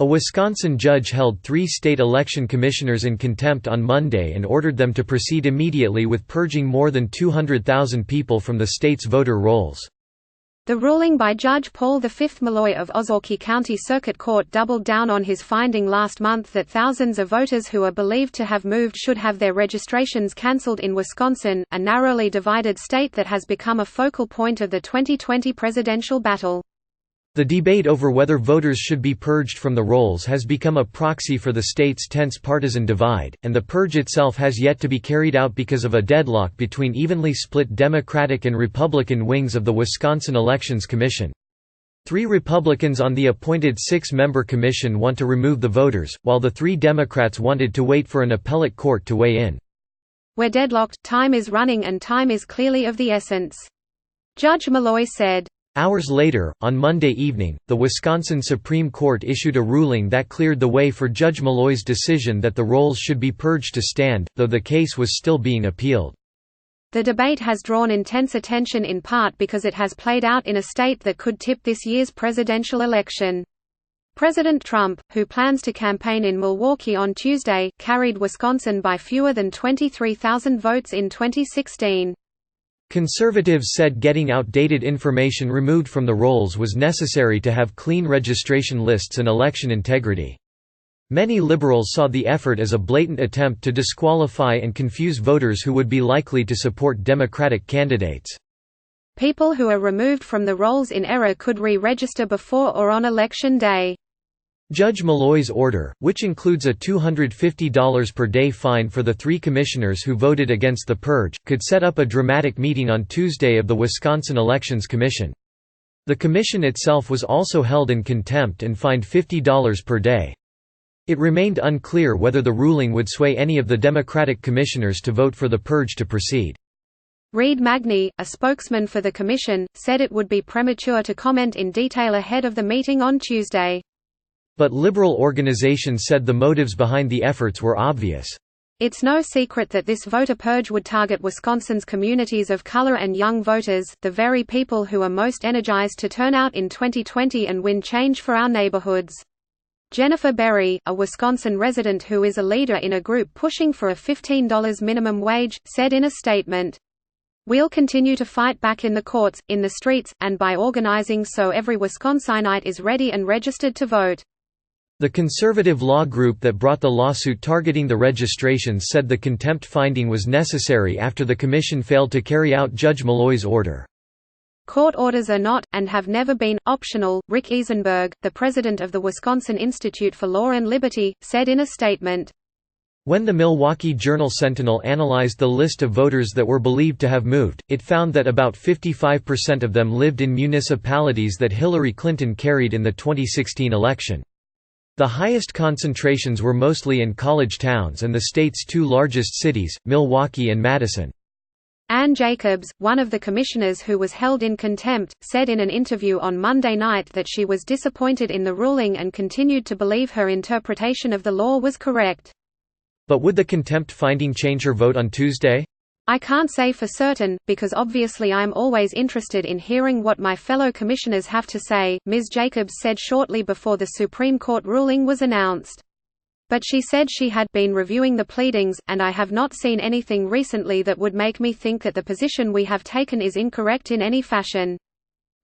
A Wisconsin judge held 3 state election commissioners in contempt on Monday and ordered them to proceed immediately with purging more than 200,000 people from the state's voter rolls. The ruling by Judge Paul V. Malloy of Ozark County Circuit Court doubled down on his finding last month that thousands of voters who are believed to have moved should have their registrations cancelled in Wisconsin, a narrowly divided state that has become a focal point of the 2020 presidential battle. The debate over whether voters should be purged from the rolls has become a proxy for the state's tense partisan divide, and the purge itself has yet to be carried out because of a deadlock between evenly split Democratic and Republican wings of the Wisconsin Elections Commission. 3 Republicans on the appointed 6-member commission want to remove the voters, while the 3 Democrats wanted to wait for an appellate court to weigh in. "We're deadlocked, time is running and time is clearly of the essence," Judge Malloy said. Hours later, on Monday evening, the Wisconsin Supreme Court issued a ruling that cleared the way for Judge Malloy's decision that the rolls should be purged to stand, though the case was still being appealed. The debate has drawn intense attention in part because it has played out in a state that could tip this year's presidential election. President Trump, who plans to campaign in Milwaukee on Tuesday, carried Wisconsin by fewer than 23,000 votes in 2016. Conservatives said getting outdated information removed from the rolls was necessary to have clean registration lists and election integrity. Many liberals saw the effort as a blatant attempt to disqualify and confuse voters who would be likely to support Democratic candidates. People who are removed from the rolls in error could re-register before or on Election Day. Judge Malloy's order, which includes a $250 per day fine for the 3 commissioners who voted against the purge, could set up a dramatic meeting on Tuesday of the Wisconsin Elections Commission. The commission itself was also held in contempt and fined $50 per day. It remained unclear whether the ruling would sway any of the Democratic commissioners to vote for the purge to proceed. Reed Magny, a spokesman for the commission, said it would be premature to comment in detail ahead of the meeting on Tuesday. But liberal organizations said the motives behind the efforts were obvious. It's no secret that this voter purge would target Wisconsin's communities of color and young voters, the very people who are most energized to turn out in 2020 and win change for our neighborhoods. Jennifer Berry, a Wisconsin resident who is a leader in a group pushing for a $15 minimum wage, said in a statement, "We'll continue to fight back in the courts, in the streets, and by organizing so every Wisconsinite is ready and registered to vote." The conservative law group that brought the lawsuit targeting the registrations said the contempt finding was necessary after the commission failed to carry out Judge Malloy's order. Court orders are not, and have never been, optional, Rick Eisenberg, the president of the Wisconsin Institute for Law and Liberty, said in a statement. When the Milwaukee Journal-Sentinel analyzed the list of voters that were believed to have moved, it found that about 55% of them lived in municipalities that Hillary Clinton carried in the 2016 election. The highest concentrations were mostly in college towns and the state's 2 largest cities, Milwaukee and Madison. Ann Jacobs, one of the commissioners who was held in contempt, said in an interview on Monday night that she was disappointed in the ruling and continued to believe her interpretation of the law was correct. But would the contempt finding change her vote on Tuesday? "I can't say for certain, because obviously I'm always interested in hearing what my fellow commissioners have to say," Ms. Jacobs said shortly before the Supreme Court ruling was announced. But she said she had been reviewing the pleadings, and I have not seen anything recently that would make me think that the position we have taken is incorrect in any fashion.